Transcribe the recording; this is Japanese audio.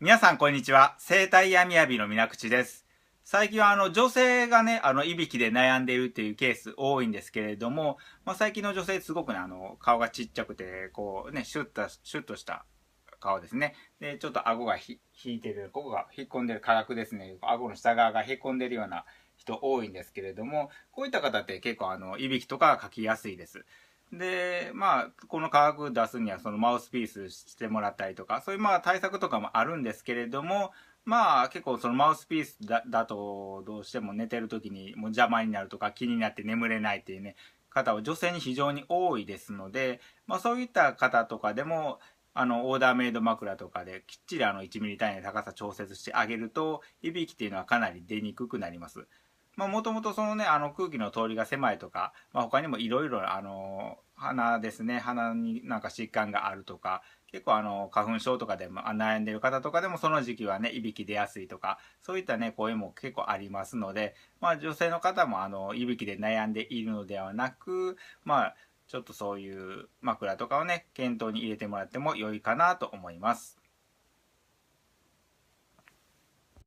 皆さんこんにちは。生態やみやびのみなくちです。最近は女性がね、いびきで悩んでいるっていうケース多いんですけれども、最近の女性すごくね、顔がちっちゃくて、こうね、シュッとした顔ですね。で、ちょっと顎が引いてる、ここが引っ込んでる、下顎ですね。顎の下側が引っ込んでるような人多いんですけれども、こういった方って結構いびきとかかきやすいです。で、この価格出すにはそのマウスピースしてもらったりとか、そういう対策とかもあるんですけれども、結構そのマウスピースだとどうしても寝てる時にもう邪魔になるとか気になって眠れないっていうね、方は女性に非常に多いですので、そういった方とかでも、オーダーメイド枕とかできっちり1ミリ単位で高さ調節してあげると、いびきっていうのはかなり出にくくなります。もともとそのね、空気の通りが狭いとか、他にもいろいろ、鼻ですね、鼻になんか疾患があるとか、結構花粉症とかでも悩んでる方とかでもその時期はね、いびき出やすいとか、そういったね、声も結構ありますので、女性の方もいびきで悩んでいるのではなく、ちょっとそういう枕とかをね、検討に入れてもらっても良いかなと思います。